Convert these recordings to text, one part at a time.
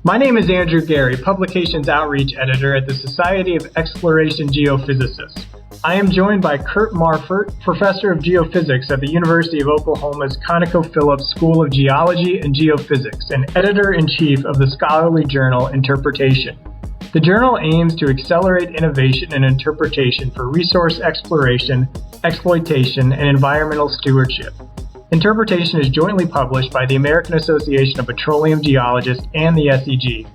My name is Andrew Gary, Publications Outreach Editor at the Society of Exploration Geophysicists. I am joined by Kurt Marfurt, Professor of Geophysics at the University of Oklahoma's ConocoPhillips School of Geology and Geophysics and Editor-in-Chief of the scholarly journal Interpretation. The journal aims to accelerate innovation and interpretation for resource exploration, exploitation, and environmental stewardship. Interpretation is jointly published by the American Association of Petroleum Geologists and the SEG.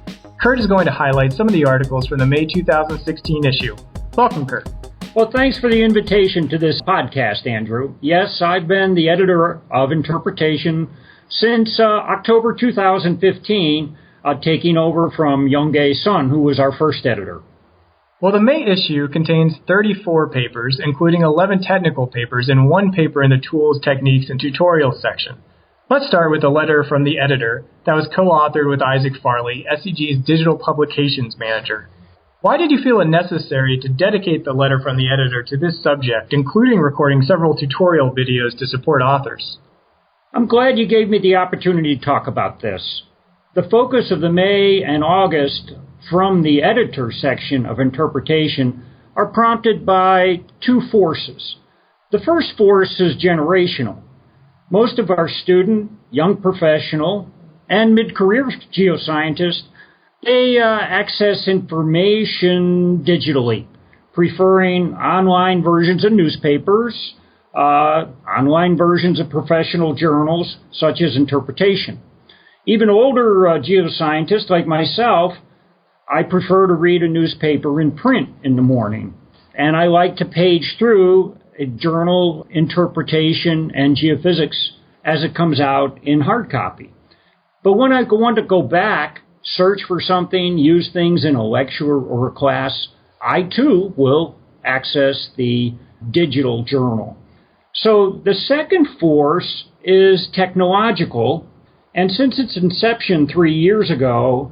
Kurt is going to highlight some of the articles from the May 2016 issue. Welcome, Kurt. Well, thanks for the invitation to this podcast, Andrew. Yes, I've been the editor of Interpretation since October 2015, taking over from Younghae Sun, who was our first editor. Well, the May issue contains 34 papers, including 11 technical papers and one paper in the Tools, Techniques, and Tutorials section. Let's start with a letter from the editor that was co-authored with Isaac Farley, SEG's Digital Publications Manager. Why did you feel it necessary to dedicate the letter from the editor to this subject, including recording several tutorial videos to support authors? I'm glad you gave me the opportunity to talk about this. The focus of the May and August from the editor section of Interpretation are prompted by two forces. The first force is generational. Most of our student, young professional, and mid-career geoscientists, they access information digitally, preferring online versions of newspapers, online versions of professional journals, such as Interpretation. Even older geoscientists like myself, I prefer to read a newspaper in print in the morning, and I like to page through a journal, Interpretation, and Geophysics as it comes out in hard copy. But when I want to go back, search for something, use things in a lecture or a class, I too will access the digital journal. So the second force is technological, and since its inception 3 years ago,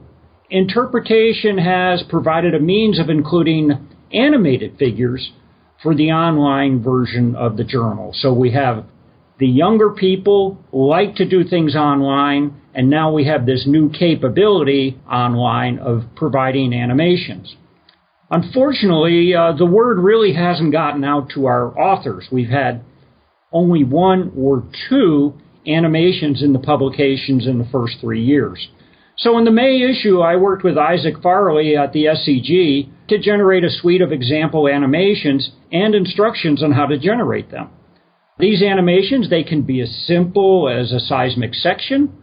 Interpretation has provided a means of including animated figures for the online version of the journal. So we have the younger people like to do things online, and now we have this new capability online of providing animations. Unfortunately, the word really hasn't gotten out to our authors. We've had only one or two animations in the publications in the first 3 years. So in the May issue, I worked with Isaac Farley at the SEG to generate a suite of example animations and instructions on how to generate them. These animations, they can be as simple as a seismic section,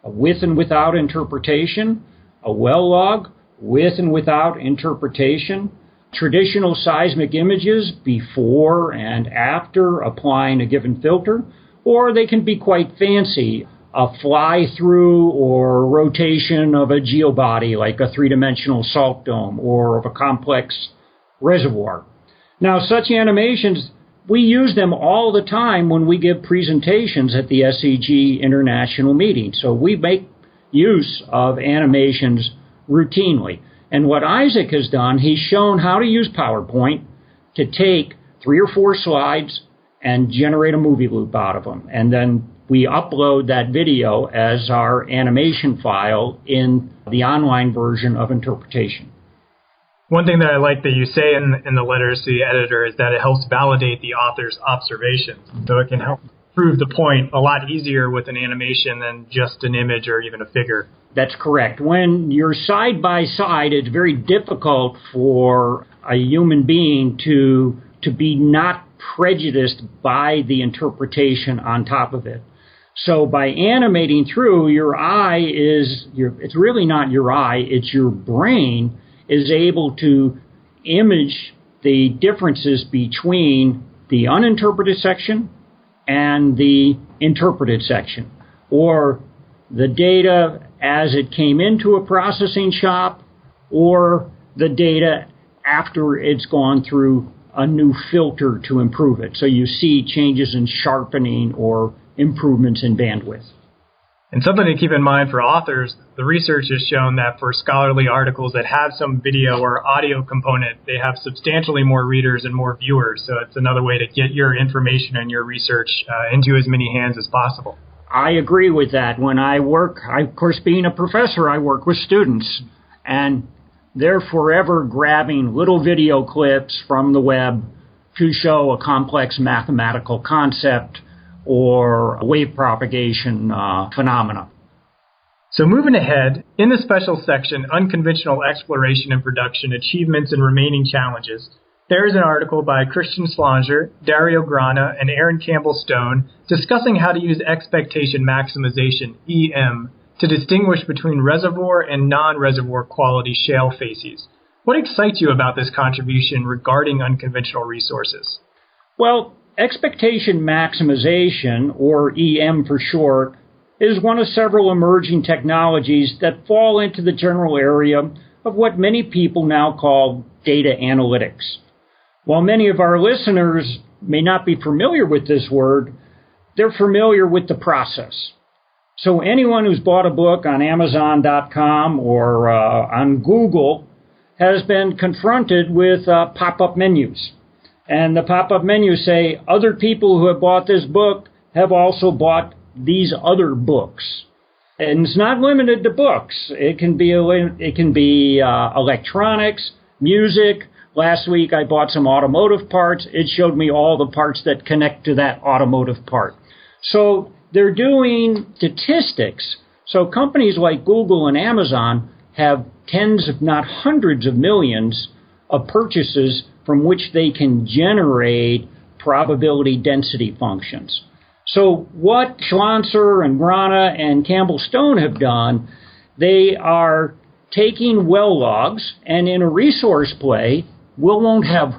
a with and without interpretation, a well log, with and without interpretation, traditional seismic images before and after applying a given filter, or they can be quite fancy, a fly-through or rotation of a geobody like a three-dimensional salt dome or of a complex reservoir. Now, such animations, we use them all the time when we give presentations at the SEG International meeting. So we make use of animations routinely. And what Isaac has done, he's shown how to use PowerPoint to take 3 or 4 slides and generate a movie loop out of them. And then we upload that video as our animation file in the online version of Interpretation. One thing that I like that you say in the letters to the editor is that it helps validate the author's observations. So it can help prove the point a lot easier with an animation than just an image or even a figure. That's correct. When you're side by side, it's very difficult for a human being to be not prejudiced by the interpretation on top of it. So by animating through, it's really not your eye, it's your brain is able to image the differences between the uninterpreted section and the interpreted section, or the data as it came into a processing shop, or the data after it's gone through a new filter to improve it. So you see changes in sharpening or improvements in bandwidth. And something to keep in mind for authors, the research has shown that for scholarly articles that have some video or audio component, they have substantially more readers and more viewers. So it's another way to get your information and your research into as many hands as possible. I agree with that. When of course, being a professor, I work with students, and they're forever grabbing little video clips from the web to show a complex mathematical concept or a wave propagation phenomena. So moving ahead, in the special section, Unconventional Exploration and Production, Achievements and Remaining Challenges, there is an article by Christian Slanger, Dario Grana, and Aaron Campbell-Stone discussing how to use expectation maximization, EM, to distinguish between reservoir and non-reservoir quality shale facies. What excites you about this contribution regarding unconventional resources? Well, expectation maximization, or EM for short, is one of several emerging technologies that fall into the general area of what many people now call data analytics. While many of our listeners may not be familiar with this word, they're familiar with the process. So anyone who's bought a book on Amazon.com or on Google has been confronted with pop-up menus. And the pop-up menus say, other people who have bought this book have also bought these other books. And it's not limited to books. It can be electronics, music. Last week I bought some automotive parts. It showed me all the parts that connect to that automotive part. So they're doing statistics. So companies like Google and Amazon have tens, if not hundreds of millions of purchases from which they can generate probability density functions. So what Schlonser and Grana and Campbell-Stone have done, they are taking well logs, and in a resource play, we won't have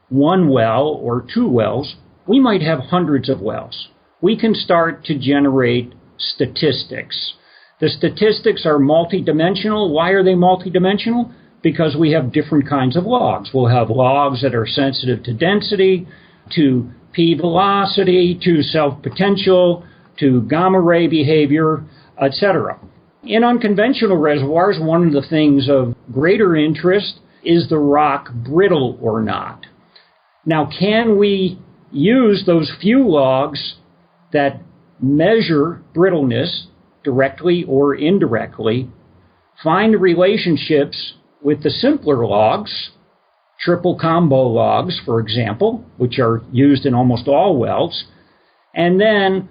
one well or two wells. We might have hundreds of wells. We can start to generate statistics. The statistics are multidimensional. Why are they multidimensional? Because we have different kinds of logs. We'll have logs that are sensitive to density, to p-velocity, to self-potential, to gamma ray behavior, etc. In unconventional reservoirs, one of the things of greater interest is the rock brittle or not. Now, can we use those few logs that measure brittleness directly or indirectly, find relationships with the simpler logs, triple combo logs, for example, which are used in almost all wells, and then,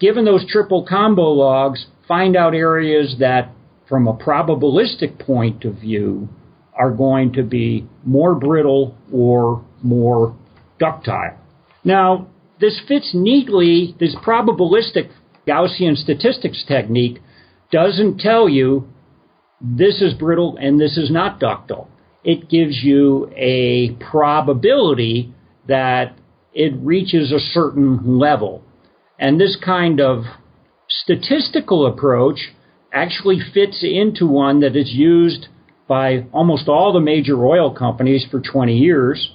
given those triple combo logs, find out areas that, from a probabilistic point of view, are going to be more brittle or more ductile. Now, this fits neatly, this probabilistic Gaussian statistics technique doesn't tell you this is brittle and this is not ductile. It gives you a probability that it reaches a certain level. And this kind of statistical approach actually fits into one that is used by almost all the major oil companies for 20 years,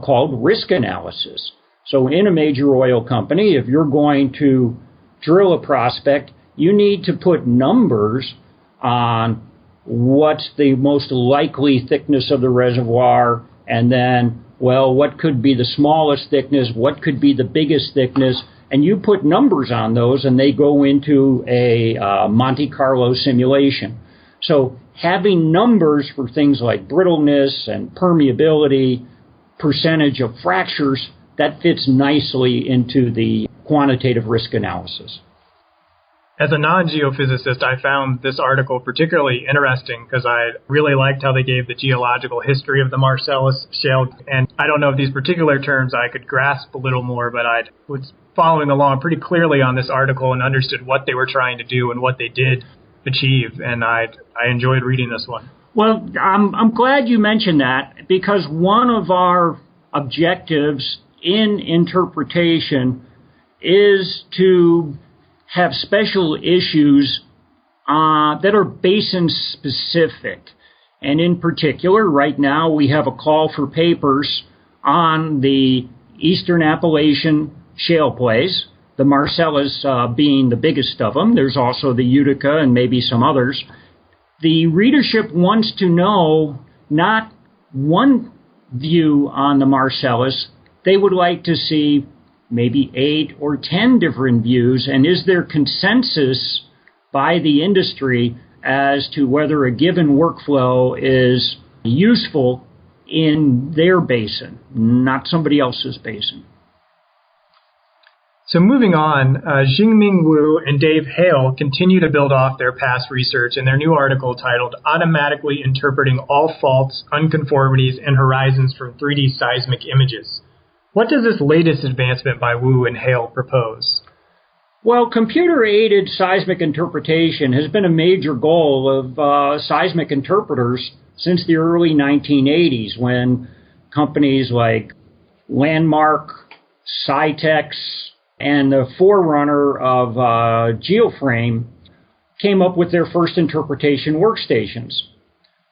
called risk analysis. So in a major oil company, if you're going to drill a prospect, you need to put numbers on what's the most likely thickness of the reservoir, and then, well, what could be the smallest thickness, what could be the biggest thickness, and you put numbers on those, and they go into a Monte Carlo simulation. So having numbers for things like brittleness and permeability, percentage of fractures, that fits nicely into the quantitative risk analysis. As a non-geophysicist, I found this article particularly interesting because I really liked how they gave the geological history of the Marcellus Shale. And I don't know if these particular terms I could grasp a little more, but I was following along pretty clearly on this article and understood what they were trying to do and what they did achieve. And I enjoyed reading this one. Well, I'm glad you mentioned that, because one of our objectives in interpretation is to have special issues that are basin specific. And in particular, right now we have a call for papers on the Eastern Appalachian shale plays, the Marcellus being the biggest of them. There's also the Utica and maybe some others. The readership wants to know not one view on the Marcellus. They would like to see maybe 8 or 10 different views, and is there consensus by the industry as to whether a given workflow is useful in their basin, not somebody else's basin. So moving on, Jingming Wu and Dave Hale continue to build off their past research in their new article titled Automatically Interpreting All Faults, Unconformities, and Horizons from 3D Seismic Images. What does this latest advancement by Wu and Hale propose? Well, computer-aided seismic interpretation has been a major goal of seismic interpreters since the early 1980s, when companies like Landmark, Scitex, and the forerunner of Geoframe came up with their first interpretation workstations.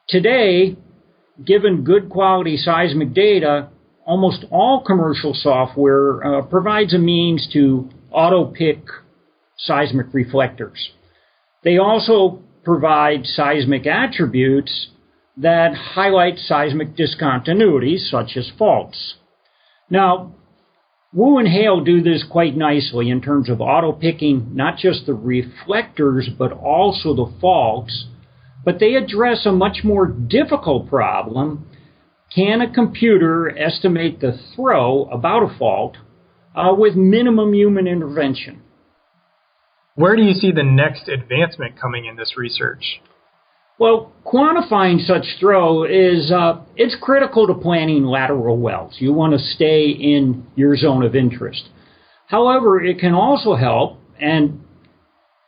Today, given good quality seismic data, almost all commercial software provides a means to auto-pick seismic reflectors. They also provide seismic attributes that highlight seismic discontinuities, such as faults. Now, Wu and Hale do this quite nicely in terms of auto-picking not just the reflectors, but also the faults. But they address a much more difficult problem. Can a computer estimate the throw about a fault with minimum human intervention? Where do you see the next advancement coming in this research? Well, quantifying such throw is it's critical to planning lateral wells. You want to stay in your zone of interest. However, it can also help, and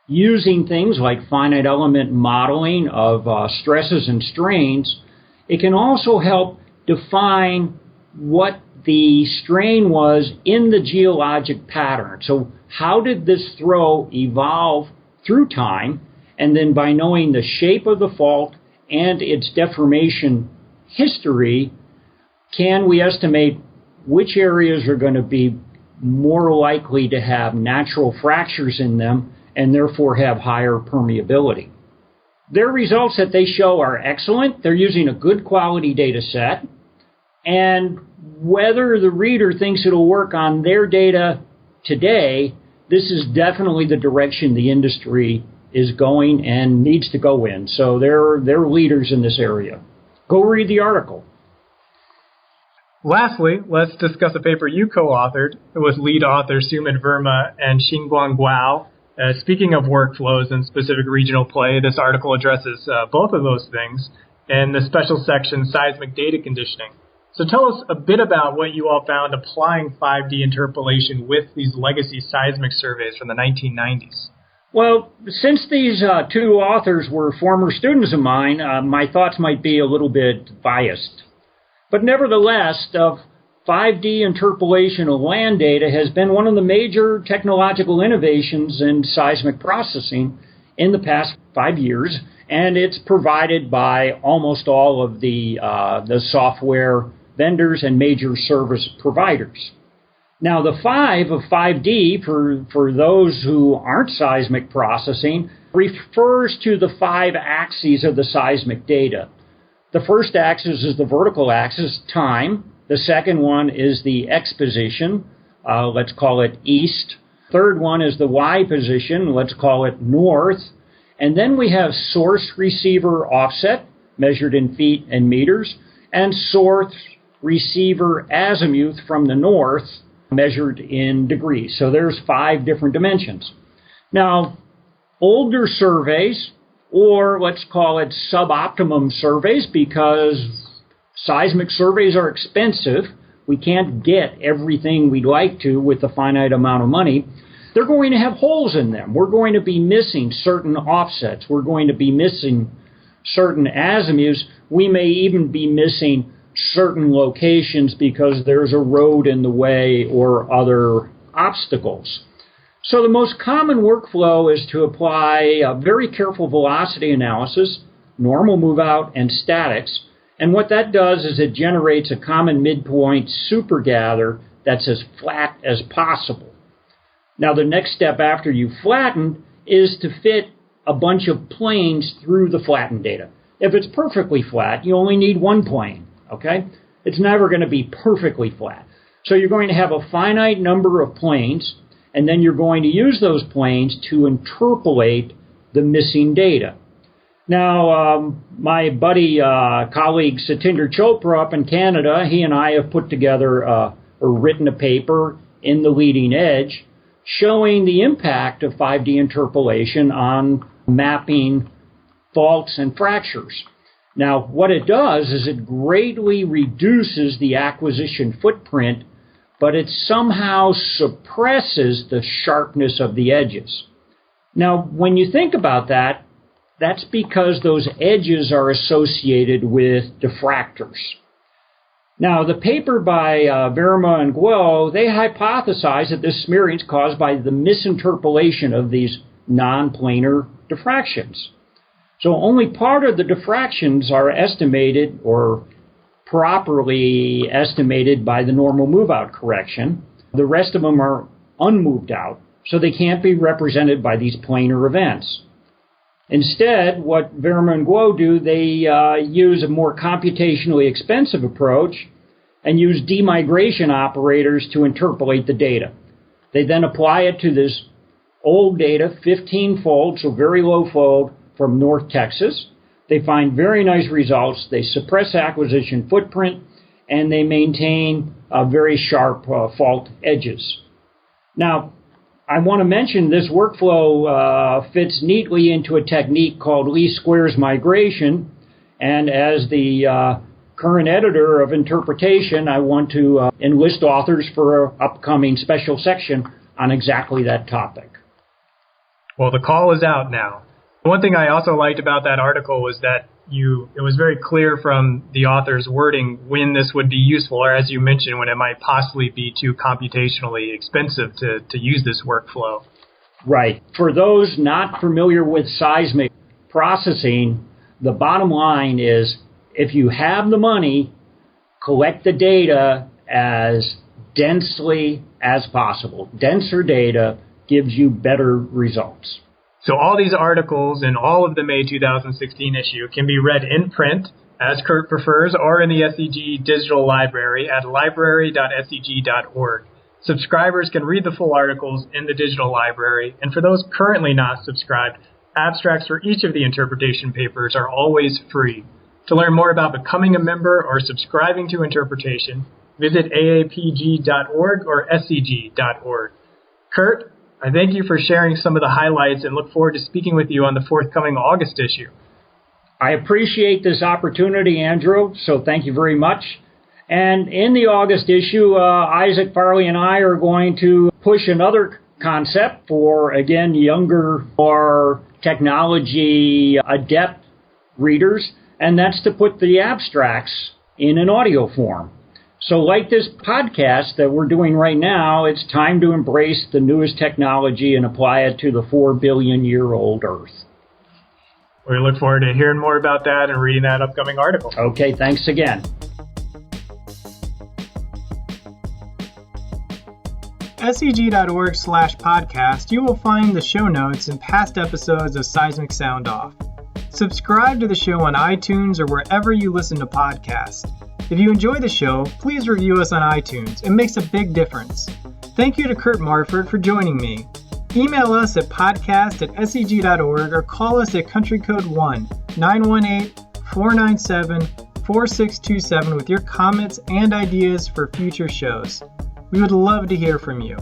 using things like finite element modeling of stresses and strains, it can also help define what the strain was in the geologic pattern. So how did this throw evolve through time? And then by knowing the shape of the fault and its deformation history, can we estimate which areas are going to be more likely to have natural fractures in them and therefore have higher permeability? Their results that they show are excellent. They're using a good quality data set. And whether the reader thinks it'll work on their data today, this is definitely the direction the industry is going and needs to go in. So they're leaders in this area. Go read the article. Lastly, let's discuss a paper you co-authored with lead authors Sumit Verma and Xinguang Guo. Speaking of workflows and specific regional play, this article addresses both of those things in the special section Seismic Data Conditioning. So tell us a bit about what you all found applying 5D interpolation with these legacy seismic surveys from the 1990s. Well, since these two authors were former students of mine, my thoughts might be a little bit biased. But nevertheless, 5D interpolation of land data has been one of the major technological innovations in seismic processing in the past 5 years, and it's provided by almost all of the software vendors and major service providers. Now, the 5 of 5D, for those who aren't seismic processing, refers to the 5 axes of the seismic data. The first axis is the vertical axis, time. The second one is the X position, let's call it east. Third one is the Y position, let's call it north. And then we have source receiver offset, measured in feet and meters, and source receiver azimuth from the north, measured in degrees. So there's 5 different dimensions. Now, older surveys, or let's call it suboptimum surveys, because seismic surveys are expensive. We can't get everything we'd like to with a finite amount of money. They're going to have holes in them. We're going to be missing certain offsets. We're going to be missing certain azimuths. We may even be missing certain locations because there's a road in the way or other obstacles. So the most common workflow is to apply a very careful velocity analysis, normal move out, and statics. And what that does is it generates a common midpoint supergather that's as flat as possible. Now the next step after you flatten is to fit a bunch of planes through the flattened data. If it's perfectly flat, you only need one plane. Okay? It's never going to be perfectly flat. So you're going to have a finite number of planes, and then you're going to use those planes to interpolate the missing data. Now, my buddy, colleague Satinder Chopra up in Canada, he and I have put together or written a paper in the Leading Edge showing the impact of 5D interpolation on mapping faults and fractures. Now, what it does is it greatly reduces the acquisition footprint, but it somehow suppresses the sharpness of the edges. Now, when you think about that, that's because those edges are associated with diffractors. Now, the paper by Verma and Guo, they hypothesize that this smearing is caused by the misinterpolation of these non-planar diffractions. So only part of the diffractions are estimated or properly estimated by the normal move-out correction. The rest of them are unmoved out, so they can't be represented by these planar events. Instead, what Verma and Guo do, they use a more computationally expensive approach and use demigration operators to interpolate the data. They then apply it to this old data, 15-fold, so very low fold, from North Texas. They find very nice results. They suppress acquisition footprint, and they maintain very sharp fault edges. Now, I want to mention this workflow fits neatly into a technique called least squares migration, and as the current editor of interpretation, I want to enlist authors for an upcoming special section on exactly that topic. Well, the call is out now. One thing I also liked about that article was that it was very clear from the author's wording when this would be useful, or as you mentioned, when it might possibly be too computationally expensive to use this workflow. Right. For those not familiar with seismic processing, the bottom line is if you have the money, collect the data as densely as possible. Denser data gives you better results. So all these articles in all of the May 2016 issue can be read in print, as Kurt prefers, or in the SEG digital library at library.seg.org. Subscribers can read the full articles in the digital library, and for those currently not subscribed, abstracts for each of the interpretation papers are always free. To learn more about becoming a member or subscribing to interpretation, visit aapg.org or scg.org. Kurt, I thank you for sharing some of the highlights and look forward to speaking with you on the forthcoming August issue. I appreciate this opportunity, Andrew, so thank you very much. And in the August issue, Isaac Farley and I are going to push another concept for, again, younger or technology adept readers, and that's to put the abstracts in an audio form. So like this podcast that we're doing right now, it's time to embrace the newest technology and apply it to the 4 billion-year-old Earth. We look forward to hearing more about that and reading that upcoming article. Okay, thanks again. SEG.org/podcast, you will find the show notes and past episodes of Seismic Sound Off. Subscribe to the show on iTunes or wherever you listen to podcasts. If you enjoy the show, please review us on iTunes. It makes a big difference. Thank you to Kurt Marfurt for joining me. Email us at podcast@seg.org or call us at country code 1-918-497-4627 with your comments and ideas for future shows. We would love to hear from you.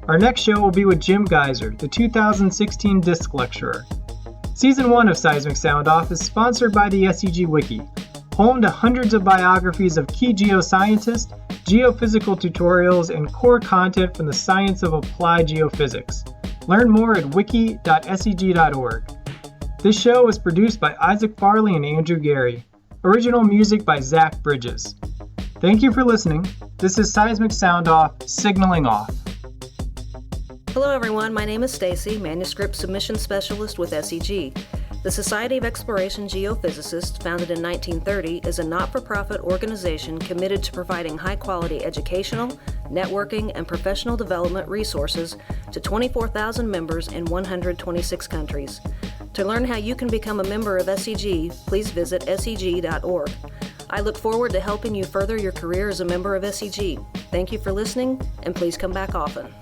Our next show will be with Jim Geiser, the 2016 Disc Lecturer. Season 1 of Seismic Sound Off is sponsored by the SEG Wiki, home to hundreds of biographies of key geoscientists, geophysical tutorials, and core content from the science of applied geophysics. Learn more at wiki.seg.org. This show was produced by Isaac Farley and Andrew Gary. Original music by Zach Bridges. Thank you for listening. This is Seismic Sound Off, signaling off. Hello everyone, my name is Stacy, Manuscript Submission Specialist with SEG. The Society of Exploration Geophysicists, founded in 1930, is a not-for-profit organization committed to providing high-quality educational, networking, and professional development resources to 24,000 members in 126 countries. To learn how you can become a member of SEG, please visit seg.org. I look forward to helping you further your career as a member of SEG. Thank you for listening, and please come back often.